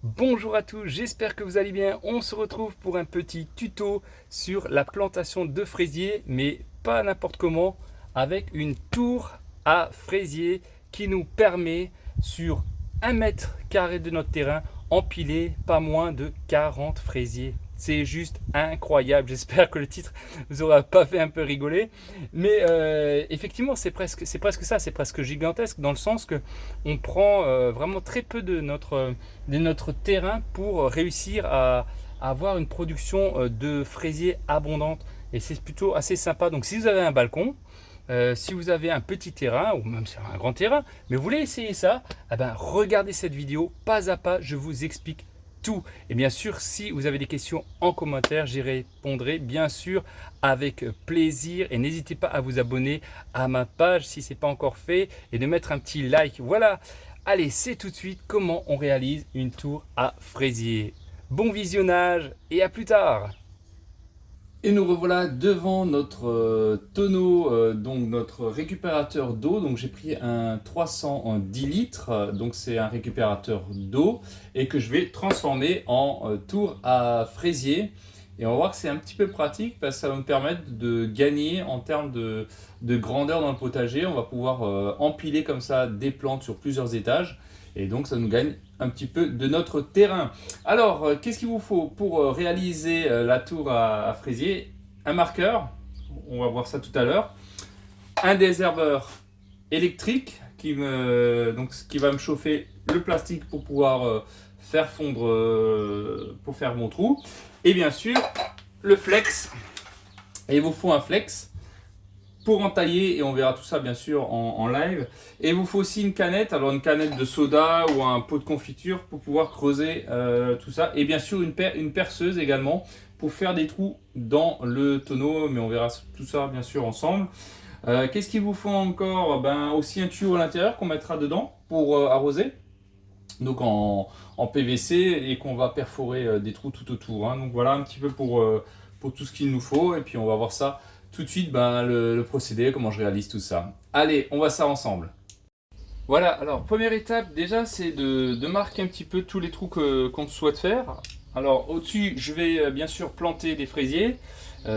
Bonjour à tous, j'espère que vous allez bien. On se retrouve pour un petit tuto sur la plantation de fraisiers, mais pas n'importe comment, avec une tour à fraisiers qui nous permet sur 1 mètre carré de notre terrain empiler pas moins de 40 fraisiers. C'est juste incroyable. J'espère que le titre vous aura pas fait un peu rigoler, mais effectivement c'est presque ça, c'est presque gigantesque dans le sens que on prend vraiment très peu de notre terrain pour réussir à avoir une production de fraisiers abondante. Et c'est plutôt assez sympa. Donc si vous avez un balcon, si vous avez un petit terrain ou même sur un grand terrain, mais vous voulez essayer ça, eh ben, regardez cette vidéo pas à pas, je vous explique tout. Et bien sûr, si vous avez des questions en commentaire, j'y répondrai bien sûr avec plaisir. Et n'hésitez pas à vous abonner à ma page si ce n'est pas encore fait et de mettre un petit like. Voilà, allez, c'est tout de suite comment on réalise une tour à fraisier. Bon visionnage et à plus tard. Et nous revoilà devant notre tonneau, donc notre récupérateur d'eau. Donc j'ai pris un 310 litres, donc c'est un récupérateur d'eau et que je vais transformer en tour à fraisier. Et on va voir que c'est un petit peu pratique parce que ça va me permettre de gagner en termes de grandeur dans le potager. On va pouvoir empiler comme ça des plantes sur plusieurs étages et donc ça nous gagne un petit peu de notre terrain. Alors, qu'est-ce qu'il vous faut pour réaliser la tour à fraisier? Un marqueur, on va voir ça tout à l'heure. Un désherbeur électrique qui va me chauffer le plastique pour pouvoir faire fondre, pour faire mon trou. Et bien sûr, le flex. Et il vous faut un flex pour entailler, et on verra tout ça bien sûr en live. Et il vous faut aussi une canette, alors une canette de soda ou un pot de confiture pour pouvoir creuser tout ça. Et bien sûr une perceuse également pour faire des trous dans le tonneau, mais on verra tout ça bien sûr ensemble. Qu'est-ce qu'il vous faut encore? Ben, aussi un tuyau à l'intérieur qu'on mettra dedans pour arroser. Donc en PVC et qu'on va perforer des trous tout autour. Hein. Donc voilà un petit peu pour tout ce qu'il nous faut. Et puis on va voir ça tout de suite, ben, le procédé, comment je réalise tout ça. Allez, on va ça ensemble. Voilà, alors première étape déjà c'est de marquer un petit peu tous les trous qu'on souhaite faire. Alors au-dessus je vais bien sûr planter des fraisiers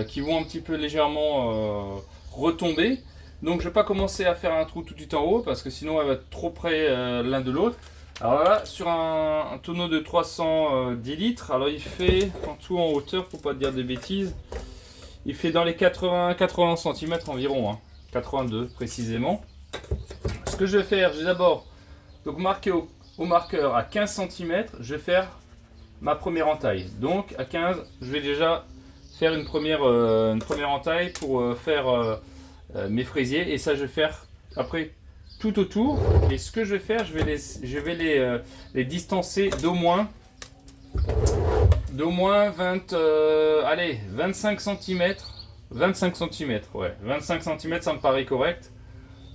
qui vont un petit peu légèrement retomber. Donc je ne vais pas commencer à faire un trou tout de suite en haut parce que sinon elle va être trop près l'un de l'autre. Alors là sur un tonneau de 310 litres, alors il fait en tout en hauteur, pour pas dire de bêtises, il fait dans les 80 cm environ, hein, 82 précisément. Ce que je vais faire, j'ai d'abord donc marqué au marqueur à 15 cm, je vais faire ma première entaille. Donc à 15, je vais déjà faire une première entaille pour faire mes fraisiers. Et ça, je vais faire après tout autour. Et ce que je vais faire, je vais les distancer d'au moins 20, allez, 25 cm. 25 cm, ouais. 25 cm, ça me paraît correct.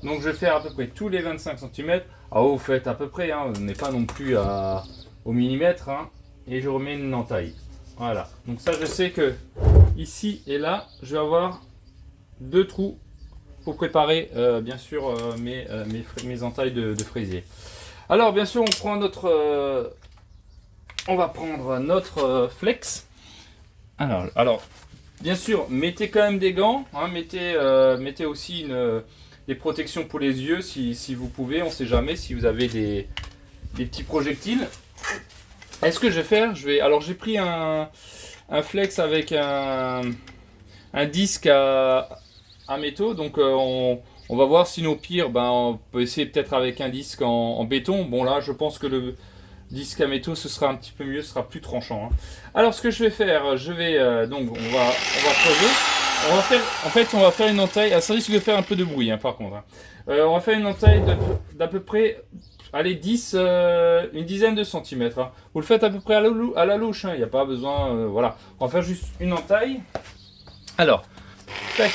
Donc je vais faire à peu près tous les 25 cm. Ah, vous faites à peu près, hein, on n'est pas non plus au millimètre. Hein, et je remets une entaille. Voilà. Donc ça, je sais que ici et là, je vais avoir deux trous pour préparer bien sûr mes entailles de fraisier. Alors bien sûr, on va prendre notre flex. Alors, bien sûr, mettez quand même des gants. Hein, mettez aussi des protections pour les yeux si vous pouvez. On ne sait jamais si vous avez des petits projectiles. Est-ce que je vais faire? Alors j'ai pris un flex avec un disque à métaux. Donc on va voir si au pire, ben, on peut essayer peut-être avec un disque en béton. Bon là, je pense que le disque à métaux, ce sera un petit peu mieux, ce sera plus tranchant. Hein. Alors ce que je vais faire, je vais donc on va creuser. On va faire une entaille. Ah, ça risque de faire un peu de bruit, hein, par contre. Hein. On va faire une entaille d'à peu près, allez, une dizaine de centimètres. Hein. Vous le faites à peu près à la louche. Hein. Il n'y a pas besoin, voilà. On va faire juste une entaille. Alors, tac.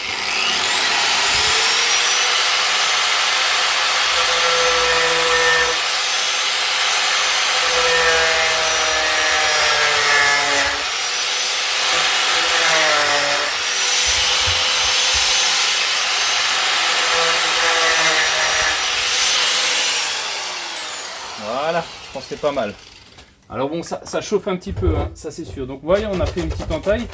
Voilà, je pense que c'est pas mal. Alors bon, ça chauffe un petit peu, hein, ça c'est sûr. Donc vous voyez, on a fait une petite entaille.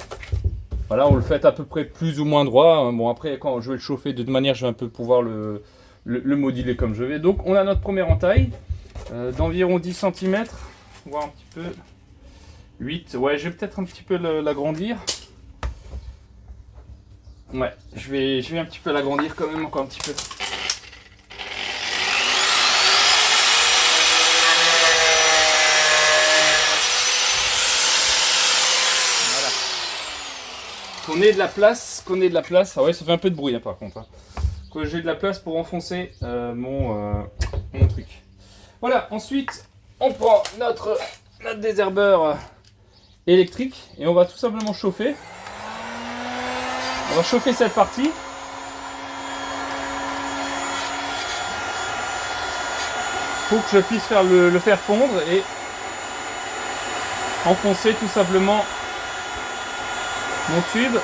Voilà, on le fait à peu près plus ou moins droit, hein. Bon, après, quand je vais le chauffer, de toute manière, je vais un peu pouvoir le moduler comme je vais. Donc on a notre première entaille d'environ 10 cm, voire un petit peu 8. Ouais, je vais peut-être un petit peu l'agrandir. Ouais, je vais un petit peu l'agrandir quand même, encore un petit peu. Voilà. Qu'on ait de la place. Ah ouais, ça fait un peu de bruit hein, par contre. Hein. Que j'ai de la place pour enfoncer mon truc. Voilà, ensuite on prend notre désherbeur électrique et on va tout simplement chauffer. On va chauffer cette partie. Pour que je puisse faire le faire fondre et enfoncer tout simplement mon tube.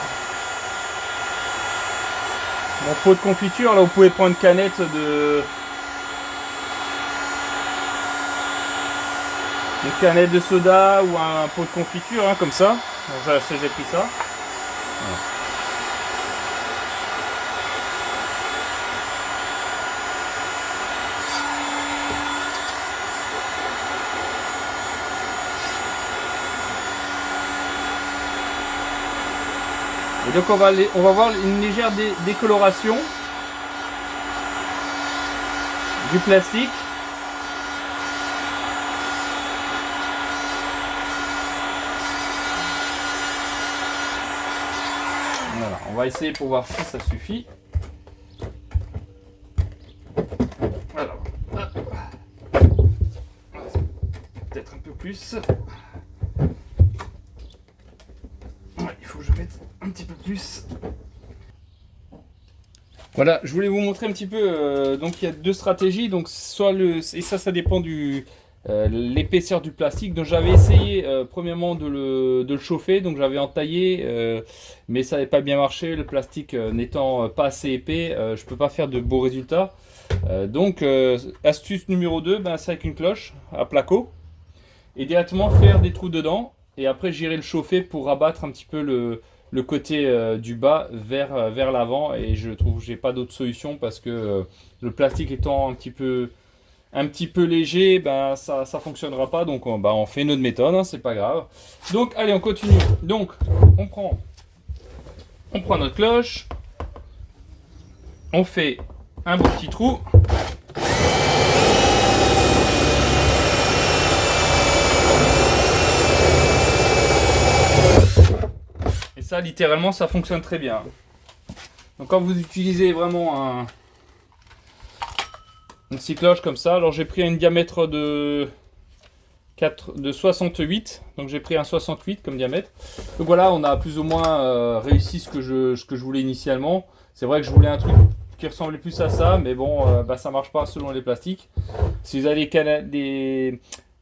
Mon pot de confiture, là vous pouvez prendre une canette de soda ou un pot de confiture hein, comme ça. J'ai pris ça. Voilà. Et donc on va voir une légère décoloration du plastique. Voilà, on va essayer pour voir si ça suffit. Alors, peut-être un peu plus. Il faut que je mette un petit peu plus. Voilà, je voulais vous montrer un petit peu. Donc il y a deux stratégies. Donc soit et ça dépend du l'épaisseur du plastique. Donc j'avais essayé premièrement de le chauffer. Donc j'avais entaillé, mais ça n'avait pas bien marché. Le plastique n'étant pas assez épais, je peux pas faire de beaux résultats. Donc astuce numéro 2, ben, c'est avec une cloche à placo et directement faire des trous dedans. Et après j'irai le chauffer pour rabattre un petit peu le côté du bas vers l'avant. Et je trouve que j'ai pas d'autre solution parce que le plastique étant un petit peu léger, ben ça fonctionnera pas. Donc on fait notre méthode, hein, c'est pas grave. Donc allez, on continue. Donc on prend notre cloche, on fait un beau petit trou. Ça littéralement ça fonctionne très bien. Donc quand vous utilisez vraiment une scie cloche comme ça, alors j'ai pris un diamètre de 68, donc j'ai pris un 68 comme diamètre. Donc voilà, on a plus ou moins réussi ce que je voulais initialement. C'est vrai que je voulais un truc qui ressemblait plus à ça, mais bon ça marche pas selon les plastiques. Si vous avez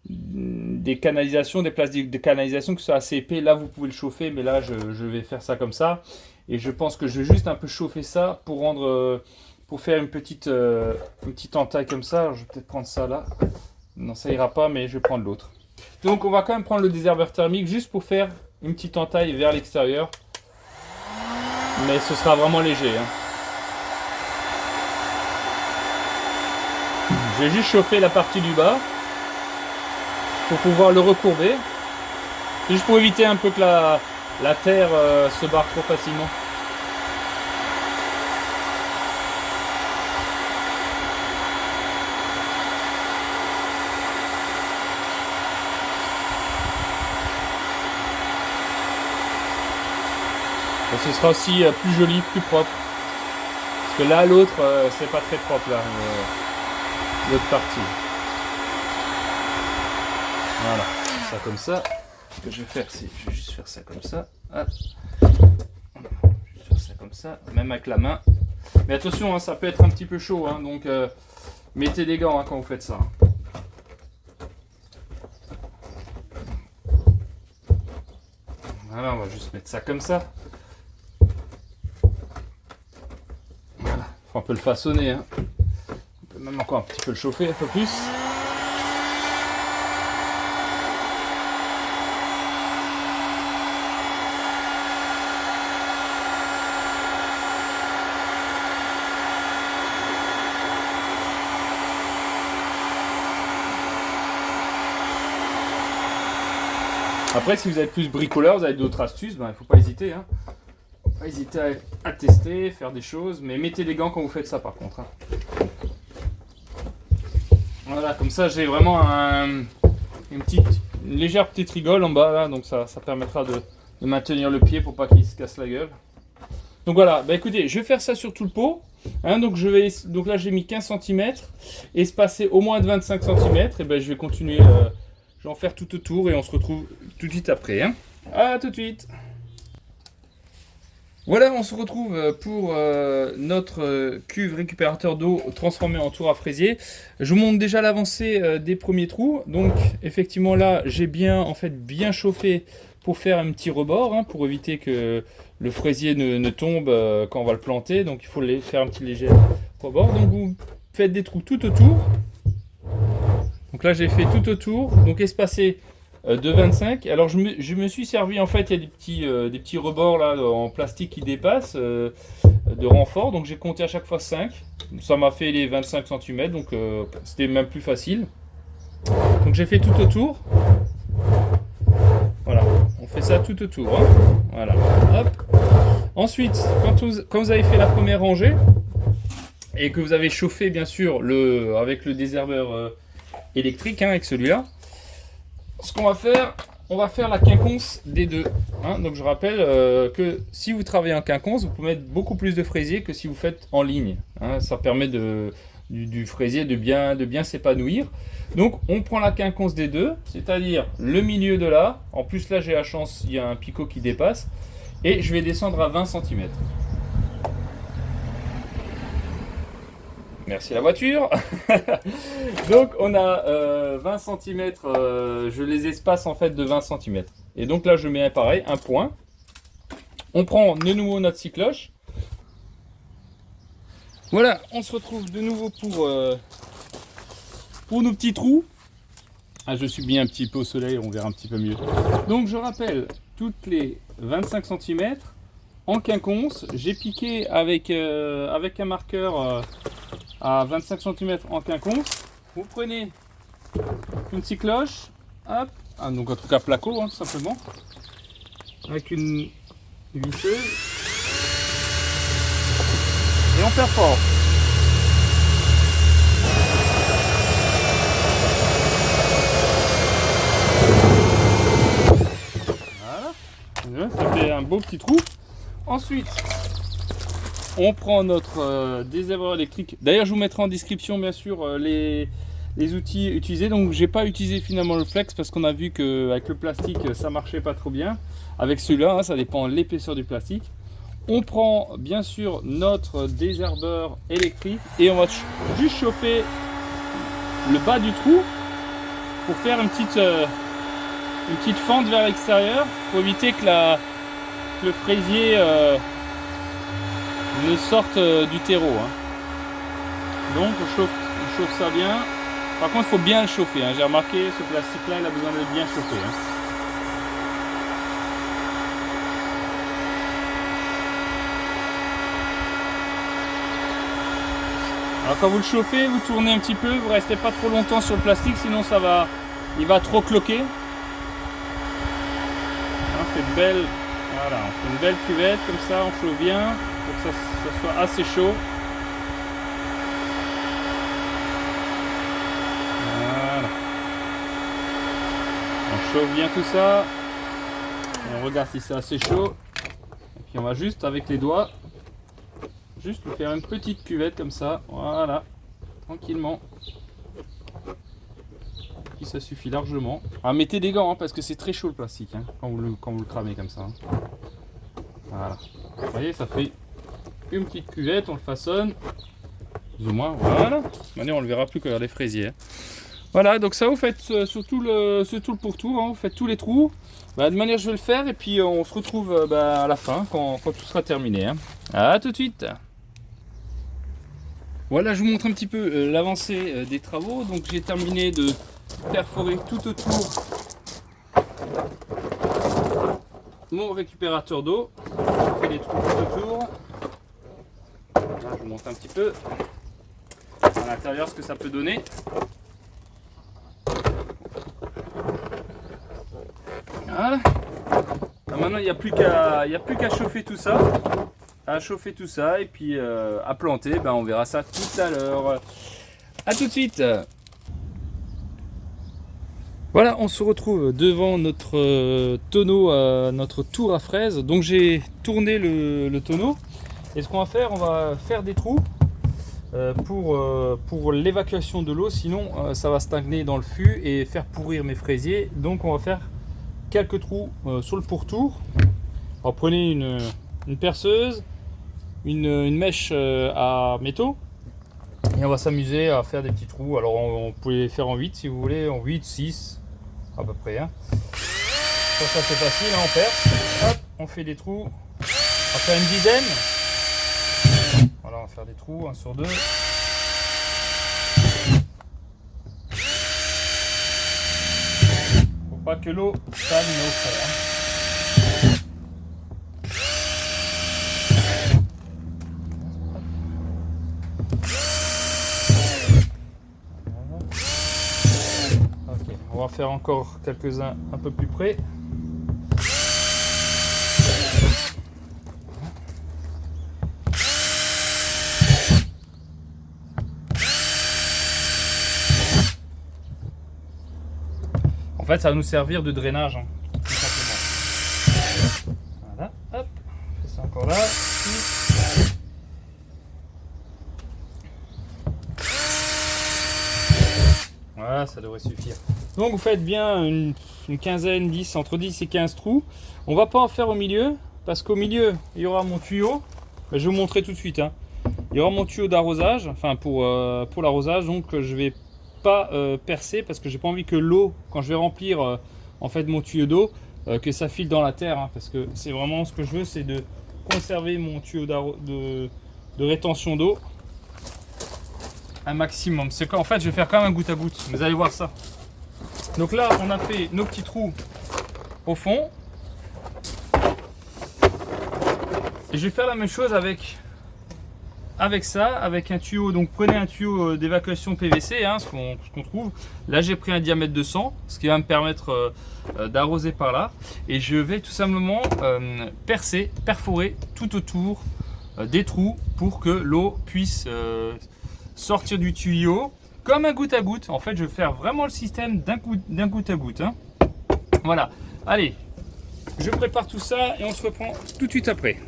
des canalisations, des plastiques de canalisation qui sont assez épais, là vous pouvez le chauffer, mais là je vais faire ça comme ça. Et je pense que je vais juste un peu chauffer ça pour rendre pour faire une petite entaille comme ça. Alors, je vais peut-être prendre ça là. Non, ça ira pas, mais je vais prendre l'autre. Donc on va quand même prendre le désherbeur thermique juste pour faire une petite entaille vers l'extérieur, mais ce sera vraiment léger hein. Je vais juste chauffer la partie du bas pour pouvoir le recourber. C'est juste pour éviter un peu que la terre se barre trop facilement. Et ce sera aussi plus joli, plus propre. Parce que là, l'autre, c'est pas très propre là, l'autre partie. Voilà, ça comme ça. Ce que je vais faire, c'est je vais juste faire ça comme ça. Hop. Je vais faire ça comme ça, même avec la main. Mais attention, hein, ça peut être un petit peu chaud, hein, donc mettez des gants hein, quand vous faites ça. Voilà, on va juste mettre ça comme ça. Voilà, faut un peu le façonner. Hein. On peut même encore un petit peu le chauffer, un peu plus. Après, si vous êtes plus bricoleur, vous avez d'autres astuces, ben, il ne faut pas hésiter. Hein. Faut pas hésiter à tester, faire des choses, mais mettez des gants quand vous faites ça par contre. Hein. Voilà, comme ça j'ai vraiment une légère petite rigole en bas, là, donc ça permettra de maintenir le pied pour pas qu'il se casse la gueule. Donc voilà, bah écoutez, je vais faire ça sur tout le pot. Hein, donc là j'ai mis 15 cm, espacé au moins de 25 cm, et ben je vais continuer, je vais en faire tout autour et on se retrouve tout de suite après. Hein. À tout de suite. Voilà, on se retrouve pour notre cuve récupérateur d'eau transformée en tour à fraisier. Je vous montre déjà l'avancée des premiers trous. Donc effectivement là, j'ai bien chauffé pour faire un petit rebord, hein, pour éviter que le fraisier ne tombe quand on va le planter. Donc il faut faire un petit léger rebord. Donc vous faites des trous tout autour. Donc là j'ai fait tout autour, donc espacé de 25. Alors je me suis servi, en fait il y a des petits rebords là en plastique qui dépassent de renfort, donc j'ai compté à chaque fois 5. Ça m'a fait les 25 cm, donc c'était même plus facile. Donc j'ai fait tout autour. Voilà, on fait ça tout autour. Hein. Voilà, hop. Ensuite, quand vous avez fait la première rangée et que vous avez chauffé bien sûr avec le désherbeur électrique, hein, avec celui-là, ce qu'on va faire, on va faire la quinconce des deux. Hein. Donc je rappelle que si vous travaillez en quinconce, vous pouvez mettre beaucoup plus de fraisier que si vous faites en ligne. Hein. Ça permet du fraisier de bien s'épanouir. Donc on prend la quinconce des deux, c'est-à-dire le milieu de là. En plus là j'ai la chance, il y a un picot qui dépasse. Et je vais descendre à 20 cm. Merci la voiture. Donc on a 20 cm, je les espace en fait de 20 cm. Et donc là je mets pareil, un point. On prend de nouveau notre scie cloche. Voilà, on se retrouve de nouveau pour nos petits trous. Ah, je suis bien un petit peu au soleil, on verra un petit peu mieux. Donc je rappelle, toutes les 25 cm en quinconce, j'ai piqué avec un marqueur à 25 cm en quinconce. Vous prenez une scie cloche, hop, donc en tout cas placo, hein, tout simplement, avec une visseuse, et on perfore. Voilà, ça fait un beau petit trou. Ensuite, on prend notre désherbeur électrique. D'ailleurs, je vous mettrai en description, bien sûr, les outils utilisés. Donc, j'ai pas utilisé finalement le flex parce qu'on a vu qu'avec le plastique, ça marchait pas trop bien. Avec celui-là, hein, ça dépend de l'épaisseur du plastique. On prend bien sûr notre désherbeur électrique et on va juste chauffer le bas du trou pour faire une petite fente vers l'extérieur pour éviter que le fraisier ne sorte du terreau. Hein. Donc on chauffe ça bien. Par contre, il faut bien le chauffer. Hein. J'ai remarqué, ce plastique-là, il a besoin d'être bien chauffé. Hein. Alors quand vous le chauffez, vous tournez un petit peu, vous restez pas trop longtemps sur le plastique, sinon il va trop cloquer. On fait une belle cuvette comme ça, on chauffe bien pour que ça soit assez chaud. Voilà. On chauffe bien tout ça. On regarde si c'est assez chaud. Et puis on va juste avec les doigts, juste lui faire une petite cuvette comme ça. Voilà, tranquillement. Puis ça suffit largement. Ah, mettez des gants hein, parce que c'est très chaud le plastique hein, quand vous le cramez comme ça. Hein. Voilà. Vous voyez, ça fait une petite cuvette, on le façonne. Plus ou moins, voilà. De toute manière, on ne le verra plus que les fraisiers. Hein. Voilà, donc ça vous faites sur tout le pourtour, hein, vous faites tous les trous. Bah, de manière, je vais le faire et puis on se retrouve à la fin quand tout sera terminé. Hein. À tout de suite. Voilà, je vous montre un petit peu l'avancée des travaux. Donc j'ai terminé de perforer tout autour mon récupérateur d'eau. Je fais des trous tout autour. Là, je vous montre un petit peu à l'intérieur ce que ça peut donner. Voilà. Alors maintenant il n'y a plus qu'à chauffer tout ça. Et puis à planter, ben, on verra ça tout à l'heure. A tout de suite. Voilà, on se retrouve devant notre tonneau, notre tour à fraises. Donc j'ai tourné le tonneau. Et ce qu'on va faire, on va faire des trous pour l'évacuation de l'eau. Sinon, ça va stagner dans le fût et faire pourrir mes fraisiers. Donc on va faire quelques trous sur le pourtour. Alors prenez une perceuse, une mèche à métaux. Et on va s'amuser à faire des petits trous. Alors on peut les faire en 8 si vous voulez, en 8, 6 à peu près. Hein. Ça c'est facile, hein, on perce. Hop, on fait des trous. On va faire une dizaine. Voilà, on va faire des trous, 1 sur 2. Faut pas que l'eau stagne au fond. Hein. On va faire encore quelques-uns un peu plus près. En fait, ça va nous servir de drainage, hein, tout simplement. Voilà, hop, on fait ça encore là. Voilà, ça devrait suffire. Donc vous faites bien une quinzaine, 10, entre 10 et 15 trous. On va pas en faire au milieu, parce qu'au milieu, il y aura mon tuyau. Je vais vous montrer tout de suite. Hein. Il y aura mon tuyau d'arrosage, enfin pour l'arrosage, donc je vais pas percer, parce que j'ai pas envie que l'eau, quand je vais remplir en fait mon tuyau d'eau, que ça file dans la terre. Hein, parce que c'est vraiment ce que je veux, c'est de conserver mon tuyau de rétention d'eau un maximum. C'est qu'en fait je vais faire quand même un goutte à goutte, vous allez voir ça. Donc là on a fait nos petits trous au fond et je vais faire la même chose avec ça, avec un tuyau. Donc prenez un tuyau d'évacuation PVC, hein, ce qu'on trouve là. J'ai pris un diamètre de 100, ce qui va me permettre d'arroser par là, et je vais tout simplement perforer tout autour des trous pour que l'eau puisse sortir du tuyau comme un goutte à goutte. En fait je vais faire vraiment le système d'un goutte à goutte, hein. Voilà, allez, je prépare tout ça et on se reprend tout de suite après.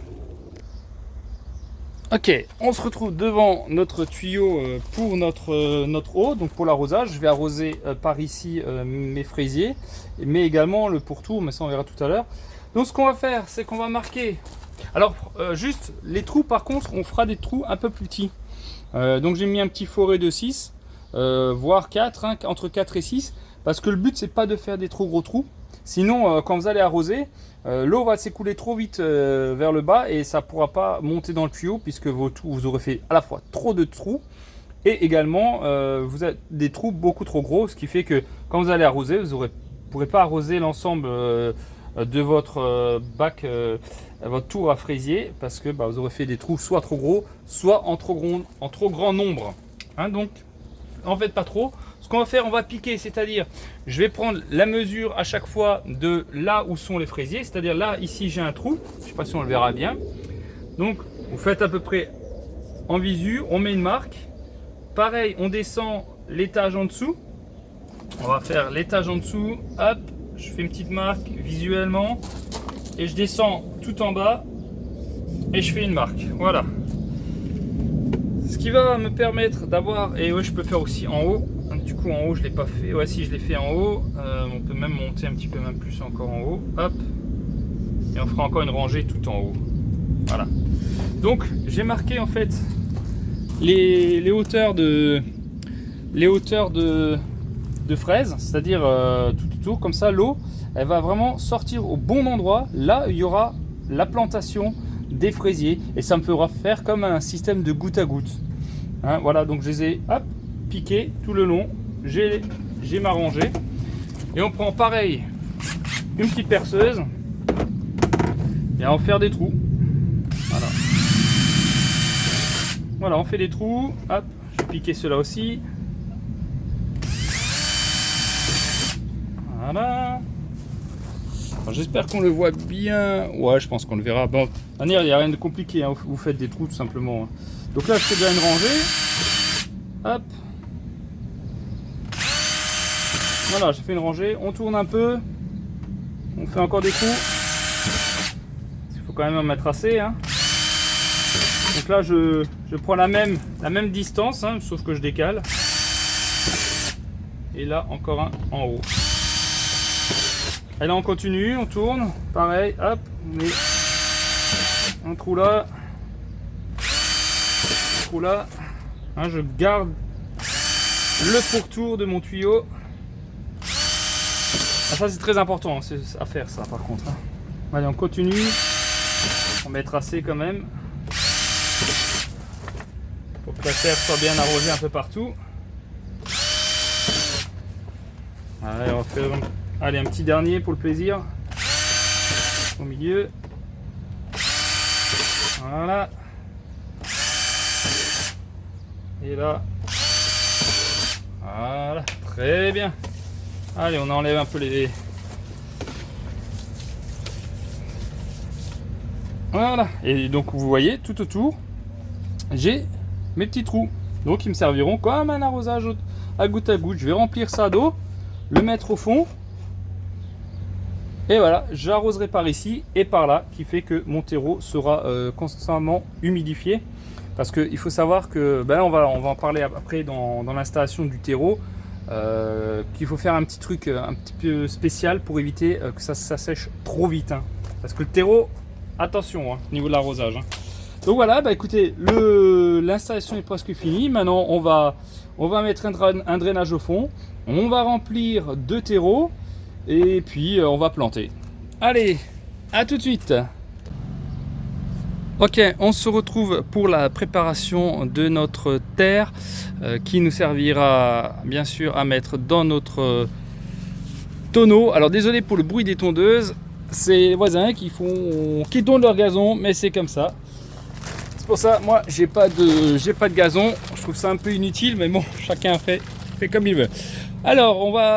Ok, on se retrouve devant notre tuyau pour notre eau, donc pour l'arrosage. Je vais arroser par ici mes fraisiers, mais également le pourtour, mais ça on verra tout à l'heure. Donc ce qu'on va faire, c'est qu'on va marquer, alors juste les trous, par contre on fera des trous un peu plus petits. Donc j'ai mis un petit forêt de 6, voire 4, hein, entre 4 et 6, parce que le but c'est pas de faire des trop gros trous. Sinon quand vous allez arroser, l'eau va s'écouler trop vite vers le bas et ça ne pourra pas monter dans le tuyau, puisque vous aurez fait à la fois trop de trous et également vous avez des trous beaucoup trop gros, ce qui fait que quand vous allez arroser, vous ne pourrez pas arroser l'ensemble de votre bac, votre tour à fraisier, parce que vous aurez fait des trous soit trop gros, soit en trop grand nombre. Hein, donc en fait pas trop. Ce qu'on va faire, on va piquer, c'est-à-dire je vais prendre la mesure à chaque fois de là où sont les fraisiers, c'est-à-dire là ici j'ai un trou, je ne sais pas si on le verra bien. Donc vous faites à peu près en visu, on met une marque. Pareil, on descend l'étage en dessous. On va faire l'étage en dessous, hop, je fais une petite marque visuellement et je descends tout en bas et je fais une marque. Voilà. Ce qui va me permettre d'avoir, et ouais, je peux faire aussi en haut. Du coup en haut je l'ai pas fait, ouais si je l'ai fait en haut, on peut même monter un petit peu même plus encore en haut, hop, et on fera encore une rangée tout en haut. Voilà. Donc j'ai marqué en fait les hauteurs de fraises, c'est-à-dire tout autour, comme ça l'eau elle va vraiment sortir au bon endroit, là il y aura la plantation des fraisiers, et ça me fera faire comme un système de goutte à goutte. Hein, voilà, donc je les ai hop piqué tout le long, j'ai ma rangée, et on prend pareil une petite perceuse et on va faire des trous. Voilà. Voilà, on fait des trous, hop, je vais piquer ceux-là aussi. Voilà. J'espère qu'on le voit bien. Ouais, je pense qu'on le verra. Bon, il n'y a rien de compliqué, hein. Vous faites des trous tout simplement. Donc là, je fais déjà une rangée. Hop. Voilà, j'ai fait une rangée. On tourne un peu. On fait encore des coups. Il faut quand même en mettre assez, hein. Donc là, je prends la même distance, hein, sauf que je décale. Et là, encore un en haut. Et là, on continue, on tourne. Pareil, hop, on met un trou là. Un trou là. Hein, je garde le pourtour de mon tuyau. Ah, ça, c'est très important, c'est à faire ça, par contre. Hein. Allez, on continue. On met tracé quand même. Pour que la terre soit bien arrosée un peu partout. Allez, on va faire un petit dernier pour le plaisir. Au milieu. Voilà. Et là. Voilà, très bien. Allez, on enlève un peu les... Voilà. Et donc, vous voyez, tout autour, j'ai mes petits trous. Donc, ils me serviront comme un arrosage à goutte à goutte. Je vais remplir ça d'eau, le mettre au fond. Et voilà, j'arroserai par ici et par là, qui fait que mon terreau sera constamment humidifié. Parce qu'il faut savoir que, ben là, on va en parler après dans l'installation du terreau, qu'il faut faire un petit truc un petit peu spécial pour éviter que ça sèche trop vite. Hein. Parce que le terreau, attention hein, au niveau de l'arrosage. Hein. Donc voilà, bah écoutez, l'installation est presque finie. Maintenant, on va mettre un drainage au fond. On va remplir 2 terreaux. Et puis, on va planter. Allez, à tout de suite. Ok, on se retrouve pour la préparation de notre terre qui nous servira bien sûr à mettre dans notre tonneau. Alors désolé pour le bruit des tondeuses, c'est les voisins qui tondent leur gazon, mais c'est comme ça. C'est pour ça, moi j'ai pas de gazon, je trouve ça un peu inutile, mais bon, chacun fait comme il veut. Alors,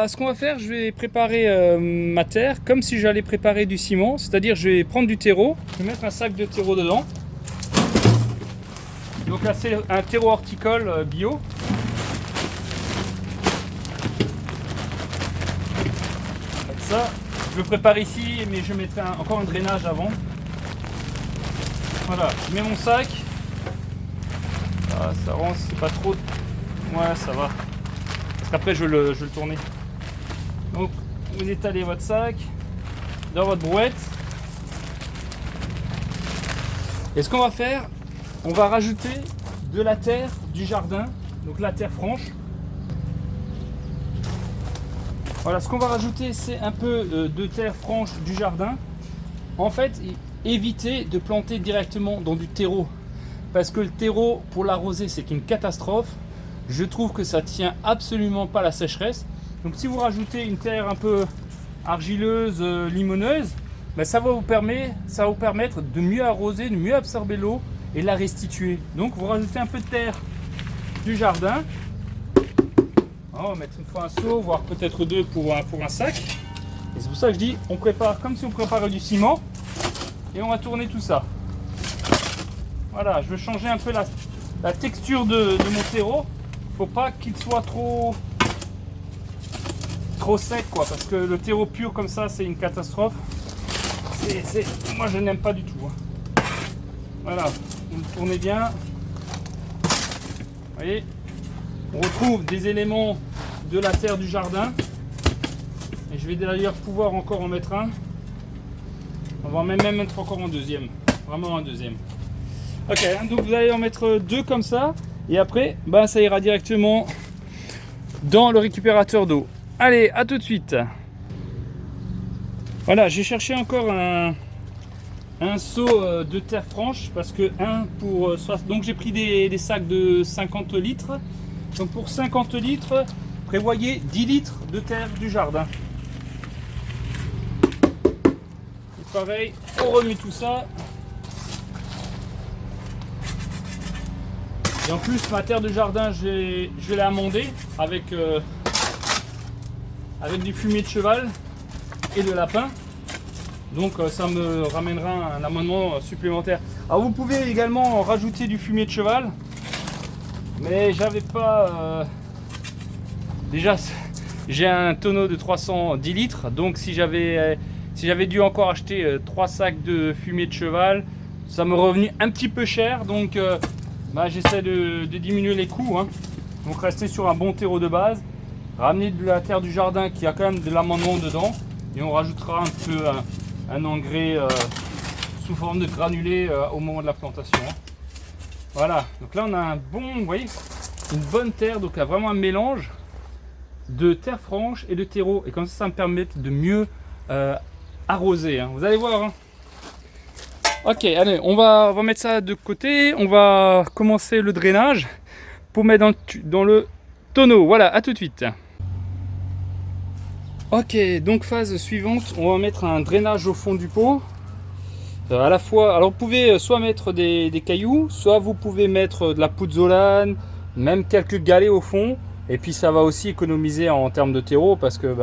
ce qu'on va faire, je vais préparer ma terre comme si j'allais préparer du ciment. C'est-à-dire, je vais prendre du terreau, je vais mettre un sac de terreau dedans. Donc là, c'est un terreau horticole bio. Comme ça, je le prépare ici, mais je mettrai encore un drainage avant. Voilà, je mets mon sac. Ah, ça rentre, c'est pas trop... Ouais, ça va. Après je vais le tourner. Donc vous étalez votre sac dans votre brouette. Et ce qu'on va faire, on va rajouter de la terre du jardin, donc la terre franche. Voilà, ce qu'on va rajouter, c'est un peu de terre franche du jardin. En fait, évitez de planter directement dans du terreau, parce que le terreau pour l'arroser c'est une catastrophe. Je trouve que ça tient absolument pas la sécheresse. Donc si vous rajoutez une terre un peu argileuse, limoneuse, ben ça va vous permettre de mieux arroser, de mieux absorber l'eau et la restituer. Donc vous rajoutez un peu de terre du jardin. On va mettre une fois un seau, voire peut-être 2 pour un sac. Et c'est pour ça que je dis, on prépare comme si on préparait du ciment. Et on va tourner tout ça. Voilà, je veux changer un peu la texture de mon terreau. Faut pas qu'il soit trop sec quoi, parce que le terreau pur comme ça c'est une catastrophe. Moi je n'aime pas du tout. Hein. Voilà, vous le tournez bien. Vous voyez, on retrouve des éléments de la terre du jardin. Et je vais d'ailleurs pouvoir encore en mettre un. On va même mettre encore un deuxième. Vraiment un deuxième. Ok, donc vous allez en mettre 2 comme ça. Et après, bah, ça ira directement dans le récupérateur d'eau. Allez, à tout de suite. Voilà, j'ai cherché encore un seau de terre franche parce que donc j'ai pris des sacs de 50 litres. Donc pour 50 litres, prévoyez 10 litres de terre du jardin. Et pareil, on remue tout ça. Et en plus, ma terre de jardin, je vais l'amender avec du fumier de cheval et de lapin. Donc ça me ramènera un amendement supplémentaire. Alors vous pouvez également rajouter du fumier de cheval. Mais j'avais pas... Déjà, j'ai un tonneau de 310 litres. Donc si j'avais dû encore acheter 3 sacs de fumier de cheval, ça me revenu un petit peu cher. Donc j'essaie de diminuer les coûts. Hein. Donc rester sur un bon terreau de base. Ramener de la terre du jardin qui a quand même de l'amendement dedans. Et on rajoutera un peu un engrais sous forme de granulé au moment de la plantation. Hein. Voilà, donc là on a un bon, vous voyez, une bonne terre, donc vraiment un mélange de terre franche et de terreau. Et comme ça me permet de mieux arroser. Hein. Vous allez voir. Hein. Ok, allez, on va mettre ça de côté. On va commencer le drainage pour mettre dans le tonneau. Voilà, à tout de suite. Ok, donc phase suivante, on va mettre un drainage au fond du pot. À la fois, alors vous pouvez soit mettre des cailloux, soit vous pouvez mettre de la pouzzolane, même quelques galets au fond. Et puis ça va aussi économiser en termes de terreau parce que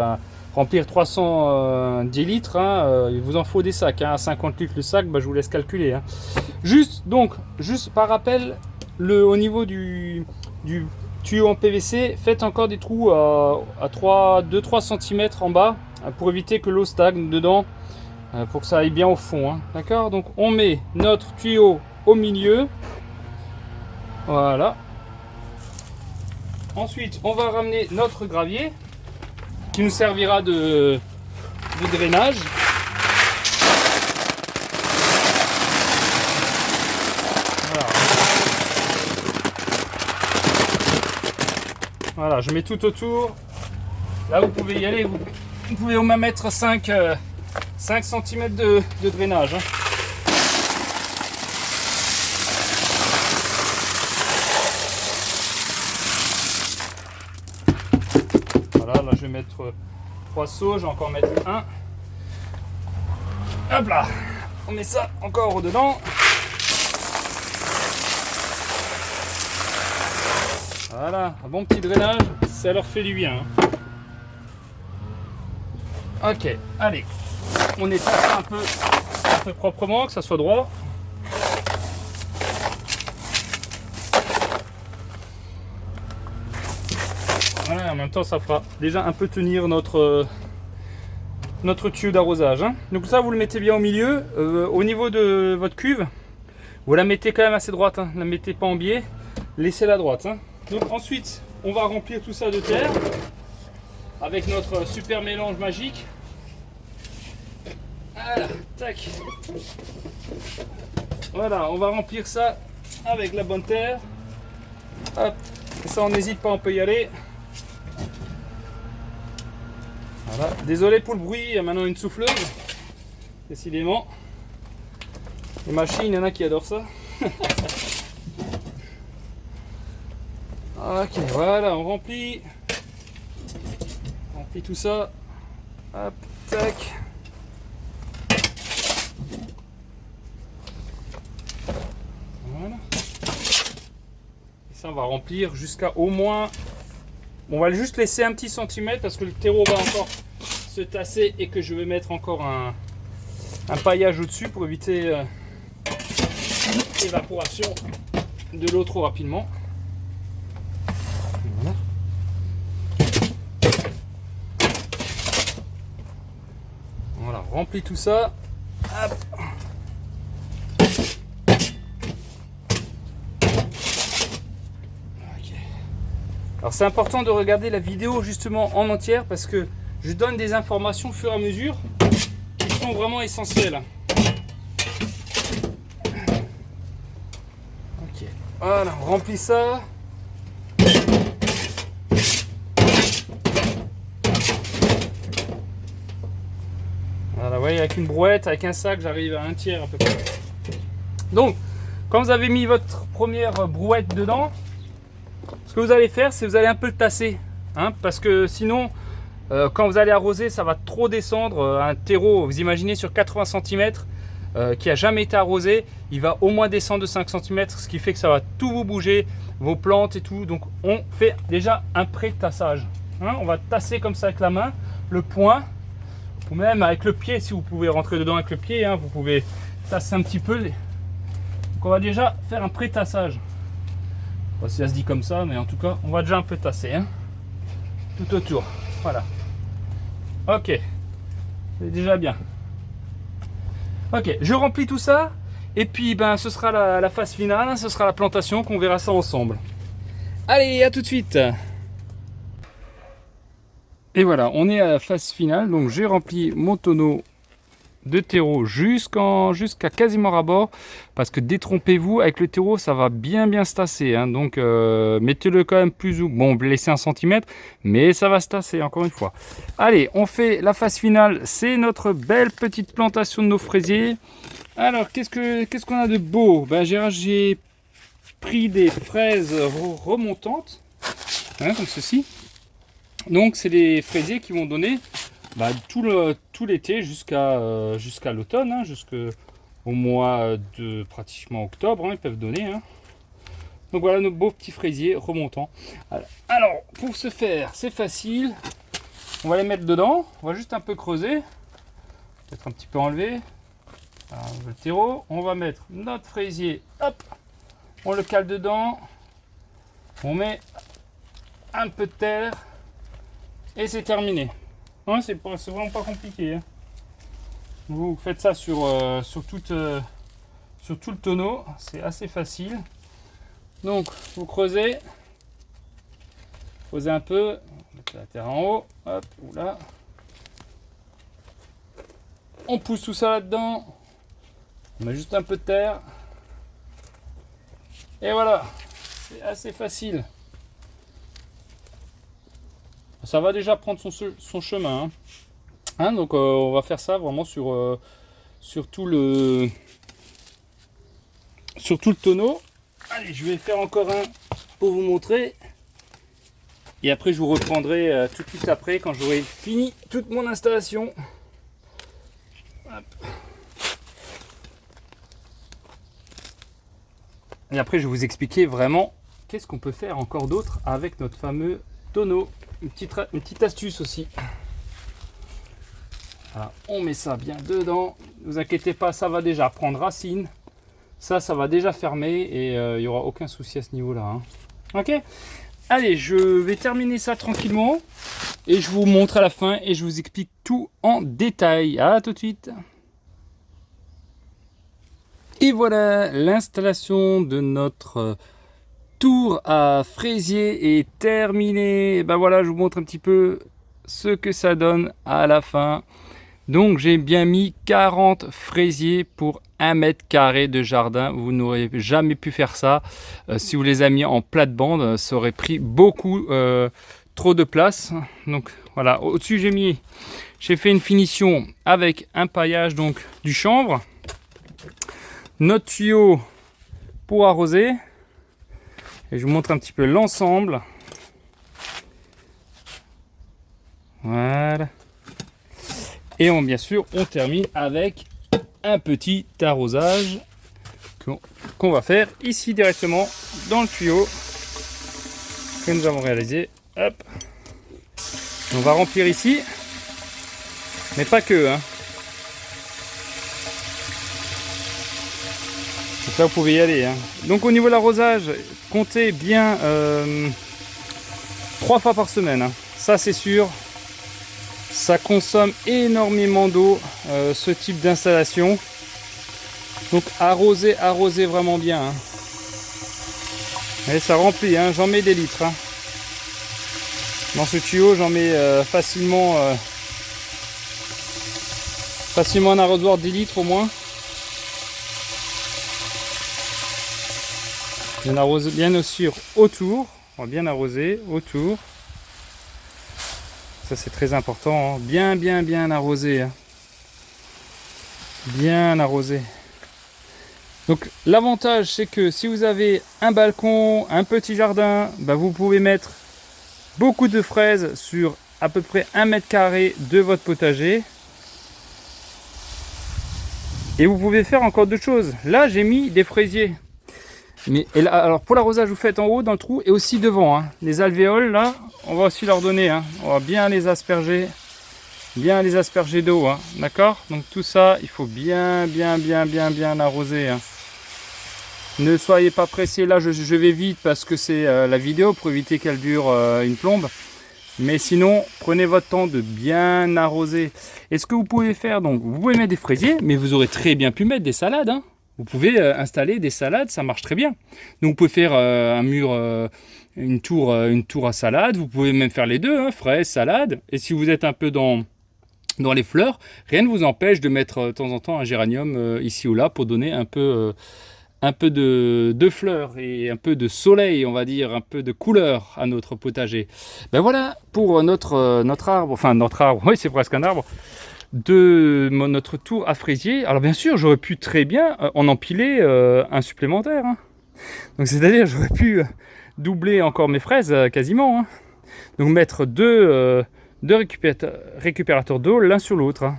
remplir 310 litres, hein, il vous en faut des sacs. Hein, à 50 litres le sac, je vous laisse calculer. Hein. Juste par rappel, au niveau du tuyau en PVC, faites encore des trous à 2-3 cm en bas pour éviter que l'eau stagne dedans, pour que ça aille bien au fond. Hein. D'accord? Donc on met notre tuyau au milieu. Voilà. Ensuite, on va ramener notre gravier qui nous servira de drainage. Voilà, je mets tout autour. Là, vous pouvez y aller. Vous pouvez au moins mettre 5 cm de drainage. Hein. Voilà, là, je vais mettre 3 seaux. Je vais encore mettre un. Hop là. On met ça encore au-dedans. Voilà, un bon petit drainage, ça leur fait du bien. Hein. Ok, allez, on étale ça un peu proprement, que ça soit droit. Voilà, en même temps, ça fera déjà un peu tenir notre tuyau d'arrosage. Hein. Donc ça, vous le mettez bien au milieu. Au niveau de votre cuve, vous la mettez quand même assez droite. Hein. Ne la mettez pas en biais, laissez-la droite. Hein. Donc ensuite, on va remplir tout ça de terre avec notre super mélange magique. Voilà, tac. Voilà, on va remplir ça avec la bonne terre. Hop, et ça on n'hésite pas, on peut y aller. Voilà, désolé pour le bruit, il y a maintenant une souffleuse. Décidément, les machines, il y en a qui adorent ça. Ok, voilà, on remplit tout ça. Hop, tac. Voilà. Et ça, on va remplir jusqu'à au moins... On va juste laisser un petit centimètre parce que le terreau va encore se tasser et que je vais mettre encore un paillage au-dessus pour éviter l'évaporation de l'eau trop rapidement. Voilà. Voilà, on remplit tout ça. Hop. Alors c'est important de regarder la vidéo justement en entière parce que je donne des informations au fur et à mesure qui sont vraiment essentielles. Ok, voilà, on remplit ça. Voilà, vous voyez, avec une brouette, avec un sac, j'arrive à un tiers à peu près. Donc, quand vous avez mis votre première brouette dedans, ce que vous allez faire, c'est vous allez un peu le tasser, hein, parce que sinon, quand vous allez arroser, ça va trop descendre. Un terreau, vous imaginez, sur 80 cm, qui a jamais été arrosé, il va au moins descendre de 5 cm, ce qui fait que ça va tout vous bouger, vos plantes et tout. Donc, on fait déjà un pré-tassage. Hein, on va tasser comme ça avec la main, le point. ou même avec le pied, si vous pouvez rentrer dedans avec le pied, hein, vous pouvez tasser un petit peu. Donc on va déjà faire un pré-tassage. Je sais pas si ça se dit comme ça, mais en tout cas, on va déjà un peu tasser, hein, tout autour. Voilà. Ok, c'est déjà bien. Ok, je remplis tout ça. Et puis ben, ce sera la phase finale, ce sera la plantation, qu'on verra ça ensemble. Allez, à tout de suite. Et voilà, on est à la phase finale. Donc j'ai rempli mon tonneau de terreau jusqu'à quasiment ras-bord. Parce que détrompez-vous, avec le terreau, ça va bien se tasser. Hein. Donc mettez-le quand même plus ou... Bon, laissez 1 centimètre, mais ça va se tasser encore une fois. Allez, on fait la phase finale. C'est notre belle petite plantation de nos fraisiers. Alors, qu'est-ce qu'on a de beau? Ben, j'ai pris des fraises remontantes, hein, comme ceci. Donc, c'est des fraisiers qui vont donner tout l'été jusqu'à l'automne, hein, jusqu'au mois de pratiquement octobre, hein, ils peuvent donner. Hein. Donc, voilà nos beaux petits fraisiers remontants. Alors, pour ce faire, c'est facile. On va les mettre dedans. On va juste un peu creuser. Peut-être un petit peu enlever. Alors, le terreau, on va mettre notre fraisier, hop, on le cale dedans, on met un peu de terre et c'est terminé. Ouais, c'est vraiment pas compliqué. Hein. Vous faites ça sur tout le tonneau, c'est assez facile. Donc vous creusez un peu, mettez la terre en haut, hop, oula. On pousse tout ça là-dedans. On met juste un peu de terre. Et voilà. C'est assez facile. Ça va déjà prendre son chemin. Hein, donc on va faire ça vraiment sur tout le tonneau. Allez, je vais faire encore un pour vous montrer. Et après je vous reprendrai tout de suite après quand j'aurai fini toute mon installation. Hop. Et après, je vais vous expliquer vraiment qu'est-ce qu'on peut faire encore d'autre avec notre fameux tonneau. Une petite astuce aussi. Voilà, on met ça bien dedans. Ne vous inquiétez pas, ça va déjà prendre racine. Ça va déjà fermer et il n'y aura aucun souci à ce niveau-là. Hein. Ok? Allez, je vais terminer ça tranquillement et je vous montre à la fin et je vous explique tout en détail. À tout de suite. Et voilà, l'installation de notre tour à fraisier est terminée. Et ben voilà, je vous montre un petit peu ce que ça donne à la fin. Donc j'ai bien mis 40 fraisiers pour 1 mètre carré de jardin. Vous n'aurez jamais pu faire ça. Si vous les avez mis en plate-bande, ça aurait pris beaucoup trop de place. Donc voilà, au-dessus j'ai fait une finition avec un paillage, donc du chanvre. Notre tuyau pour arroser. Et je vous montre un petit peu l'ensemble. Voilà. Et bien sûr, on termine avec un petit arrosage qu'on va faire ici directement dans le tuyau que nous avons réalisé. Hop. On va remplir ici, mais pas que. Hein. Donc là, vous pouvez y aller. Hein. Donc au niveau de l'arrosage, comptez bien 3 fois par semaine. Hein. Ça, c'est sûr. Ça consomme énormément d'eau, ce type d'installation. Donc arrosez vraiment bien. Hein. Et ça remplit, hein. J'en mets des litres. Hein. Dans ce tuyau, j'en mets facilement un arrosoir de 10 litres au moins. On arrose bien sûr autour. On va bien arroser autour. Ça c'est très important. Hein. Bien arroser. Hein. Bien arroser. Donc l'avantage c'est que si vous avez un balcon, un petit jardin, bah, vous pouvez mettre beaucoup de fraises sur à peu près 1 mètre carré de votre potager. Et vous pouvez faire encore d'autres choses. Là j'ai mis des fraisiers. Alors pour l'arrosage, vous faites en haut dans le trou et aussi devant. Hein. Les alvéoles, là, on va aussi leur donner. Hein. On va bien les asperger bien les asperger d'eau, hein, d'accord? Donc tout ça, il faut bien arroser, hein. Ne soyez pas pressés, là je vais vite parce que c'est la vidéo pour éviter qu'elle dure une plombe. Mais sinon, prenez votre temps de bien arroser. Et ce que vous pouvez faire, donc, vous pouvez mettre des fraisiers, mais vous aurez très bien pu mettre des salades, hein. Vous pouvez installer des salades, ça marche très bien. Donc vous pouvez faire un mur, une tour à salade. Vous pouvez même faire les deux, hein, fraises, salade. Et si vous êtes un peu dans les fleurs, rien ne vous empêche de mettre de temps en temps un géranium ici ou là pour donner un peu de fleurs et un peu de soleil, on va dire, un peu de couleur à notre potager. Ben voilà pour notre arbre, enfin notre arbre, oui c'est presque un arbre, de notre tour à fraisier. Alors bien sûr, j'aurais pu très bien en empiler un supplémentaire, hein. Donc c'est-à-dire, j'aurais pu doubler encore mes fraises quasiment, hein. Donc mettre deux récupérateurs d'eau l'un sur l'autre, hein.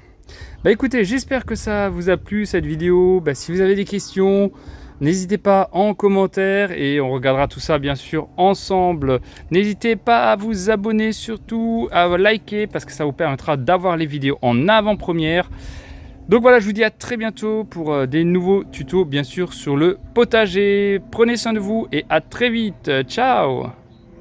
Bah écoutez, j'espère que ça vous a plu cette vidéo. Bah, si vous avez des questions, n'hésitez pas en commentaire et on regardera tout ça bien sûr ensemble. N'hésitez pas à vous abonner, surtout à liker parce que ça vous permettra d'avoir les vidéos en avant-première. Donc voilà, je vous dis à très bientôt pour des nouveaux tutos bien sûr sur le potager. Prenez soin de vous et à très vite. Ciao!